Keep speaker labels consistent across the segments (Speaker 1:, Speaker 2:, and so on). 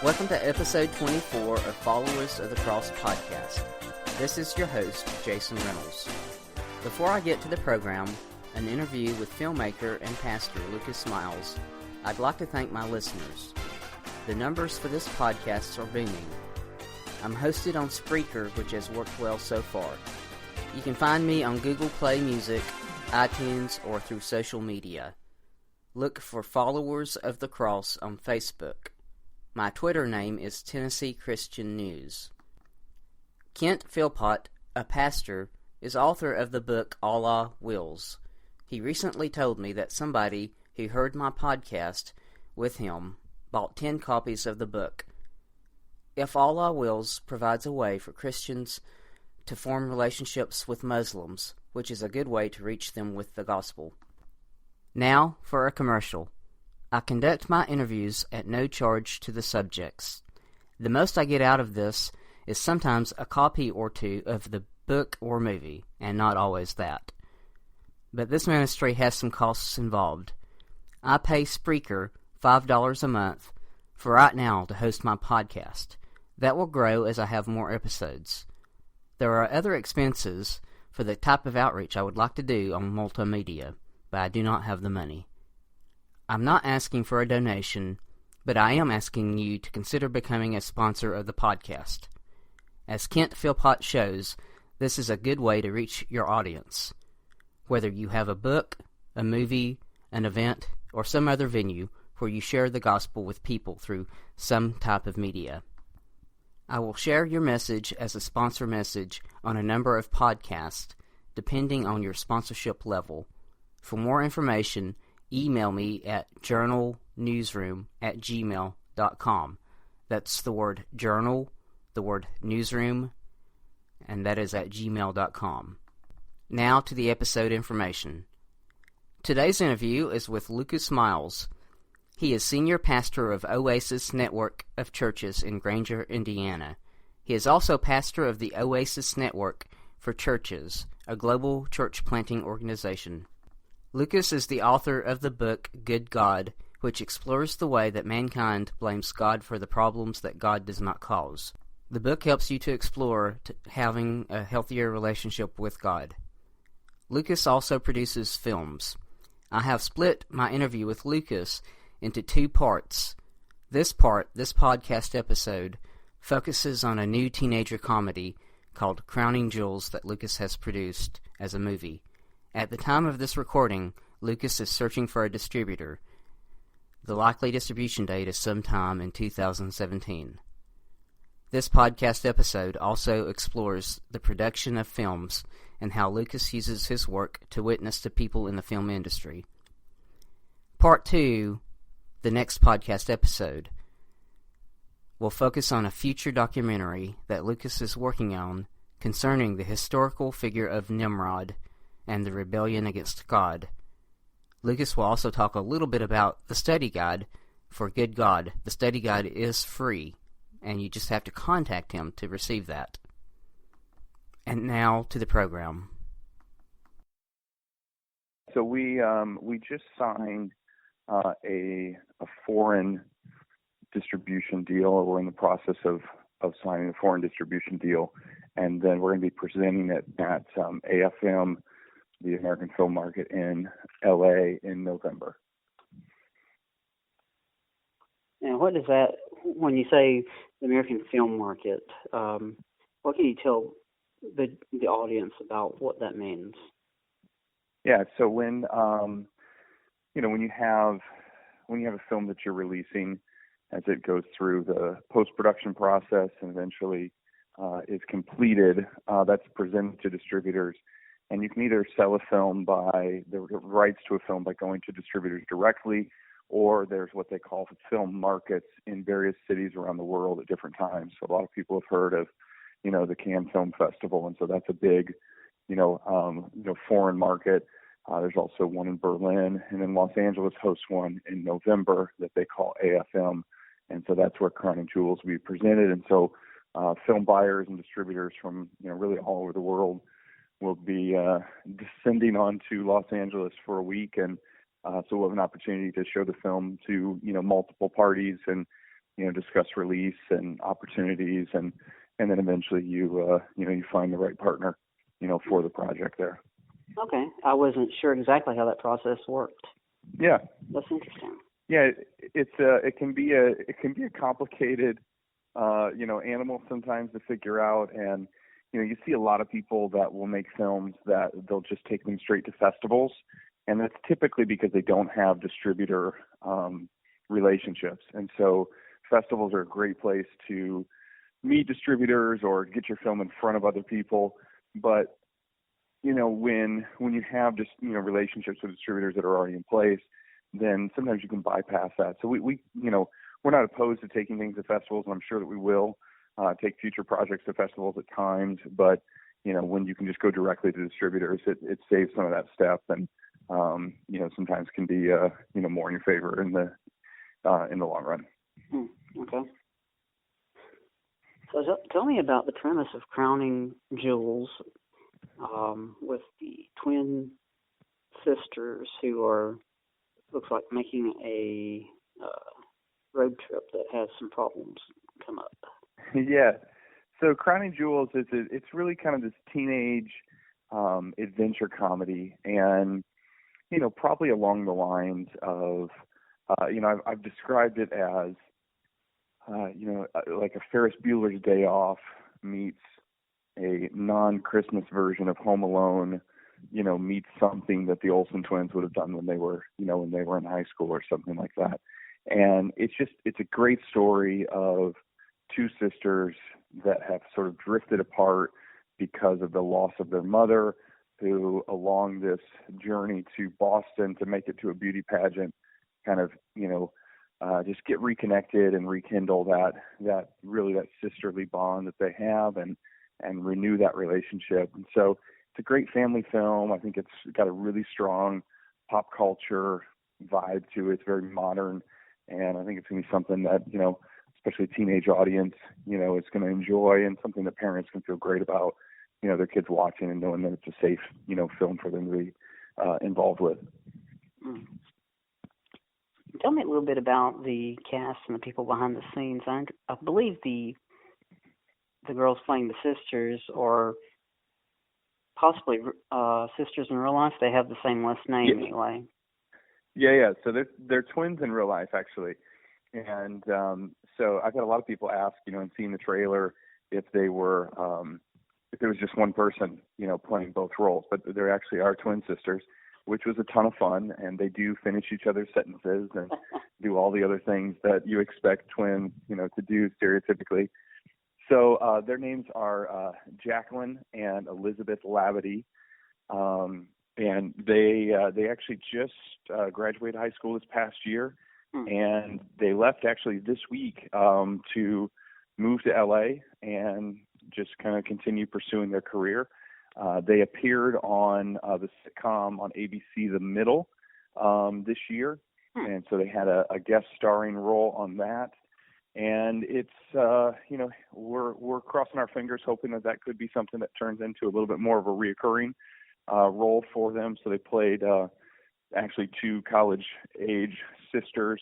Speaker 1: Welcome to episode 24 of Followers of the Cross podcast. This is your host, Jason Reynolds. Before I get to the program, an interview with filmmaker and pastor Lucas Miles, I'd like to thank my listeners. The numbers for this podcast are booming. I'm hosted on Spreaker, which has worked well so far. You can find me on Google Play Music, iTunes, or through social media. Look for Followers of the Cross on Facebook. My Twitter name is Tennessee Christian News. Kent Philpott, a pastor, is author of the book Allah Wills. He recently told me that somebody who heard my podcast with him bought 10 copies of the book. If Allah Wills provides a way for Christians to form relationships with Muslims, which is a good way to reach them with the gospel. Now for a commercial. I conduct my interviews at no charge to the subjects. The most I get out of this is sometimes a copy or two of the book or movie, and not always that. But this ministry has some costs involved. I pay Spreaker $5 a month for right now to host my podcast. That will grow as I have more episodes. There are other expenses for the type of outreach I would like to do on multimedia, but I do not have the money. I'm not asking for a donation, but I am asking you to consider becoming a sponsor of the podcast. As Kent Philpott shows, this is a good way to reach your audience. Whether you have a book, a movie, an event, or some other venue where you share the gospel with people through some type of media. I will share your message as a sponsor message on a number of podcasts, depending on your sponsorship level. For more information, email me at journalnewsroom@gmail.com. That's the word journal, the word newsroom, and that is at gmail.com. Now to the episode information. Today's interview is with Lucas Miles. He is senior pastor of Oasis Network of Churches in Granger, Indiana. He is also pastor of the Oasis Network for Churches, a global church planting organization. Lucas is the author of the book Good God, which explores the way that mankind blames God for the problems that God does not cause. The book helps you to explore having a healthier relationship with God. Lucas also produces films. I have split my interview with Lucas into 2 parts. This podcast episode, focuses on a new teenager comedy called Crowning Jules that Lucas has produced as a movie. At the time of this recording, Lucas is searching for a distributor. The likely distribution date is sometime in 2017. This podcast episode also explores the production of films and how Lucas uses his work to witness to people in the film industry. Part 2, the next podcast episode, will focus on a future documentary that Lucas is working on concerning the historical figure of Nimrod and the rebellion against God. Lucas will also talk a little bit about the study guide for Good God. The study guide is free, and you just have to contact him to receive that. And now to the program.
Speaker 2: So we just signed a foreign distribution deal. We're in the process of signing a foreign distribution deal, and then we're going to be presenting it at AFM, the American Film Market in LA in November.
Speaker 3: And what is that, when you say the American Film Market, what can you tell the audience about what that means?
Speaker 2: Yeah, so when you have a film that you're releasing, as it goes through the post-production process and eventually is completed, that's presented to distributors. And you can either sell a film by the rights to a film by going to distributors directly, or there's what they call film markets in various cities around the world at different times. So a lot of people have heard of, the Cannes Film Festival, and so that's a big, foreign market. There's also one in Berlin, and then Los Angeles hosts one in November that they call AFM, and so that's where Crowning Jules will be presented. And so film buyers and distributors from really all over the world will be descending onto Los Angeles for a week, and so we'll have an opportunity to show the film to multiple parties and discuss release and opportunities, and then eventually you find the right partner, for the project there.
Speaker 3: Okay. I wasn't sure exactly how that process worked.
Speaker 2: Yeah.
Speaker 3: That's interesting.
Speaker 2: Yeah, it can be a complicated animal sometimes to figure out, and you see a lot of people that will make films that they'll just take them straight to festivals, and that's typically because they don't have distributor relationships. And so festivals are a great place to meet distributors or get your film in front of other people. But when you have just relationships with distributors that are already in place, then sometimes you can bypass that. So we're not opposed to taking things to festivals, and I'm sure that we will take future projects to festivals at times. But when you can just go directly to distributors, it saves some of that step, and sometimes can be more in your favor in the long run.
Speaker 3: Okay. So tell me about the premise of crowning Jules, with the twin sisters who looks like making a road trip that has some problems come up.
Speaker 2: Yeah. So Crowning Jules it's really kind of this teenage adventure comedy, and probably along the lines of I've described it as like a Ferris Bueller's Day Off meets a non-Christmas version of Home Alone, meets something that the Olsen twins would have done when they were in high school or something like that. And it's a great story of two sisters that have sort of drifted apart because of the loss of their mother, who along this journey to Boston to make it to a beauty pageant kind of, just get reconnected and rekindle that sisterly bond that they have, and renew that relationship. And so it's a great family film. I think it's got a really strong pop culture vibe to it. It's very modern, and I think it's going to be something that, especially a teenage audience, is going to enjoy, and something that parents can feel great about, their kids watching and knowing that it's a safe, film for them to be involved with.
Speaker 3: Tell me a little bit about the cast and the people behind the scenes. I believe the girls playing the sisters, or possibly sisters in real life. They have the same last name anyway.
Speaker 2: Yeah. So they're twins in real life, actually. And so I've had a lot of people ask, and seeing the trailer, if they were if there was just one person, playing both roles. But there actually are twin sisters, which was a ton of fun, and they do finish each other's sentences and do all the other things that you expect twins, to do stereotypically. So their names are Jacqueline and Elizabeth Labadie, and they actually just graduated high school this past year, and they left actually this week to move to LA and just kind of continue pursuing their career. They appeared on the sitcom on ABC, The Middle, this year, and so they had a guest starring role on that. And it's we're crossing our fingers, hoping that could be something that turns into a little bit more of a reoccurring role for them. So they played actually two college-age sisters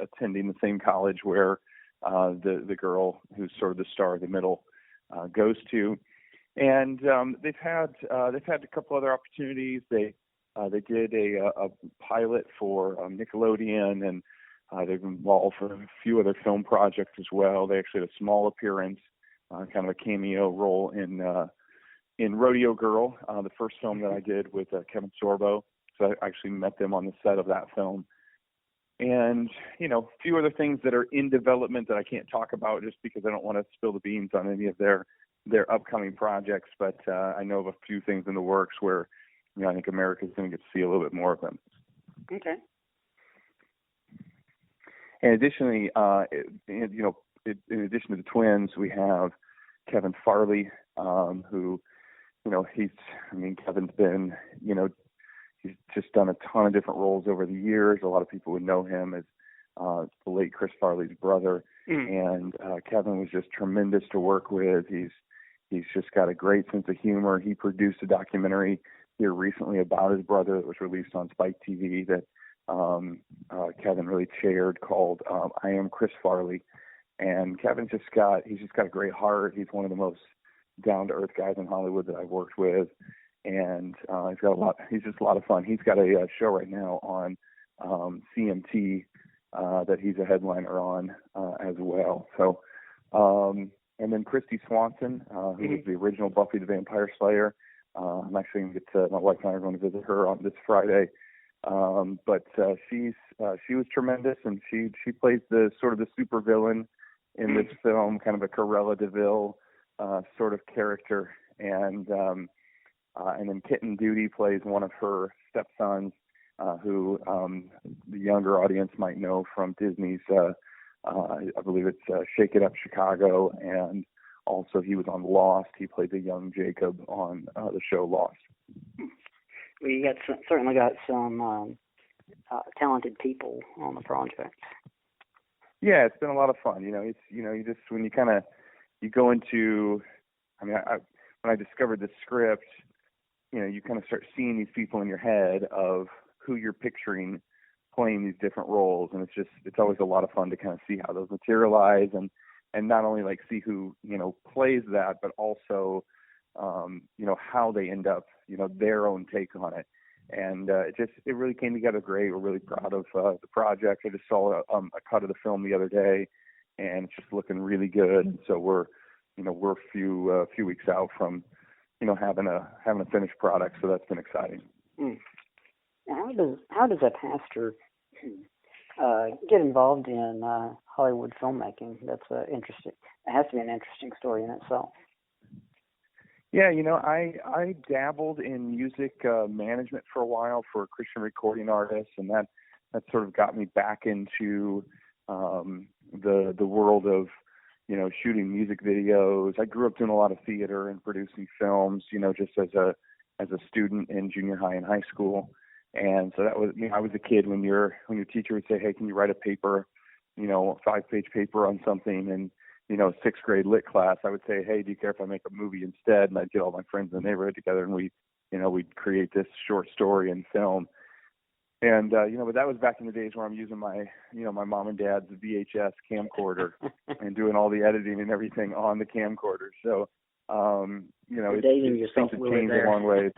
Speaker 2: attending the same college where the girl who's sort of the star of The Middle goes to. And they've had a couple other opportunities. They did a pilot for Nickelodeon, and they've been involved for a few other film projects as well. They actually had a small appearance, kind of a cameo role in Rodeo Girl, the first film that I did with Kevin Sorbo. So I actually met them on the set of that film. And, a few other things that are in development that I can't talk about just because I don't want to spill the beans on any of their upcoming projects. But I know of a few things in the works where, I think America's going to get to see a little bit more of them.
Speaker 3: Okay.
Speaker 2: And additionally, in addition to the twins, we have Kevin Farley, who, Kevin's been, he's just done a ton of different roles over the years. A lot of people would know him as the late Chris Farley's brother, and Kevin was just tremendous to work with. He's just got a great sense of humor. He produced a documentary here recently about his brother that was released on Spike TV that Kevin really chaired, called I Am Chris Farley. And he's just got a great heart. He's one of the most down to earth guys in Hollywood that I've worked with, and he's just a lot of fun. He's got a show right now on CMT that he's a headliner on as well. So, and then Christy Swanson, who was the original Buffy the Vampire Slayer. I'm actually going to get my wife and I are going to visit her on this Friday. But she was tremendous, and she plays the sort of the super villain in this film, kind of a Cruella de Vil sort of character, and then Kitten Duty plays one of her stepsons, who the younger audience might know from Disney's, I believe it's Shake It Up Chicago, and also he was on Lost. He played the young Jacob on the show Lost.
Speaker 3: We certainly got some talented people on the project.
Speaker 2: Yeah, it's been a lot of fun. You just when you go into, when I discovered the script, you kind of start seeing these people in your head of who you're picturing playing these different roles, and it's always a lot of fun to kind of see how those materialize, and not only like see who plays that, but also how they end up, their own take on it. And it really came together great. We're really proud of the project. I just saw a cut of the film the other day, and it's just looking really good. And so we're a few weeks out from having a finished product. So that's been exciting.
Speaker 3: How does a pastor get involved in Hollywood filmmaking? That's interesting. It has to be an interesting story in itself.
Speaker 2: Yeah, I dabbled in music management for a while for a Christian recording artist, and that sort of got me back into the world of shooting music videos. I grew up doing a lot of theater and producing films, just as a student in junior high and high school. And so that was, I was a kid when your teacher would say, hey, can you write a paper, a 5-page paper on something? And, 6th grade lit class, I would say, hey, do you care if I make a movie instead? And I'd get all my friends in the neighborhood together, and we'd create this short story and film. And, but that was back in the days where I'm using my mom and dad's VHS camcorder and doing all the editing and everything on the camcorder. So, things have changed a long way.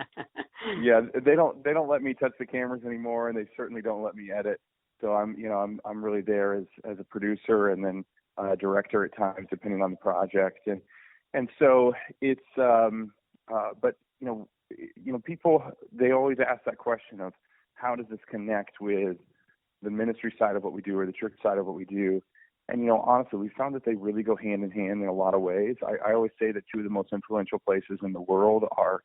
Speaker 2: Yeah, they don't let me touch the cameras anymore, and they certainly don't let me edit. So I'm really there as a producer, and then director at times, depending on the project. And so it's, but people, they always ask that question of how does this connect with the ministry side of what we do or the church side of what we do? And, honestly, we found that they really go hand in hand in a lot of ways. I always say that two of the most influential places in the world are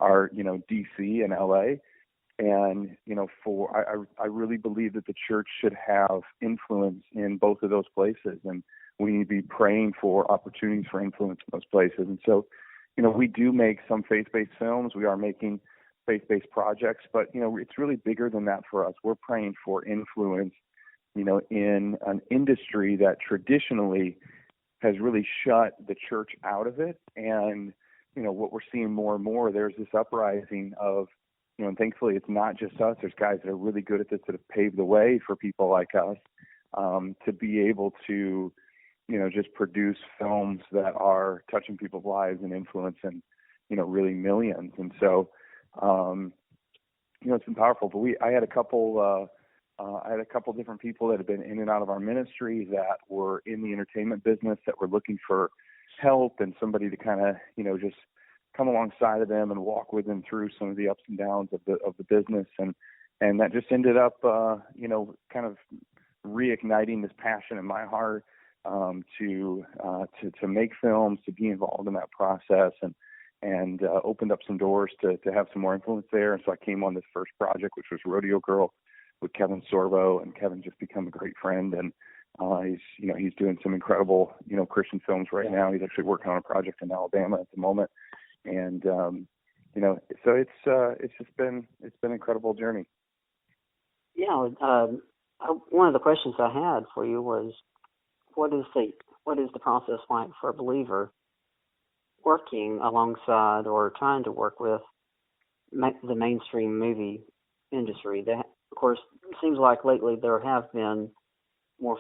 Speaker 2: DC and LA. And, I really believe that the church should have influence in both of those places. And we need to be praying for opportunities for influence in those places. And so, we do make some faith-based films. We are making faith-based projects, but, it's really bigger than that for us. We're praying for influence, in an industry that traditionally has really shut the church out of it. And, what we're seeing more and more, there's this uprising of, and thankfully it's not just us. There's guys that are really good at this that have paved the way for people like us to be able to, just produce films that are touching people's lives and influencing, really millions. And so, it's been powerful. But I had a couple different people that have been in and out of our ministry that were in the entertainment business that were looking for help and somebody to kind of, just come alongside of them and walk with them through some of the ups and downs of the business. And that just ended up, kind of reigniting this passion in my heart to make films, to be involved in that process, and opened up some doors to have some more influence there. And so I came on this first project, which was Rodeo Girl with Kevin Sorbo, and Kevin just become a great friend. And he's doing some incredible, Christian films right now. He's actually working on a project in Alabama at the moment. And, so it's been an incredible journey.
Speaker 3: Yeah. One of the questions I had for you was, what is the process like for a believer working alongside or trying to work with the mainstream movie industry? That, of course, seems like lately there have been more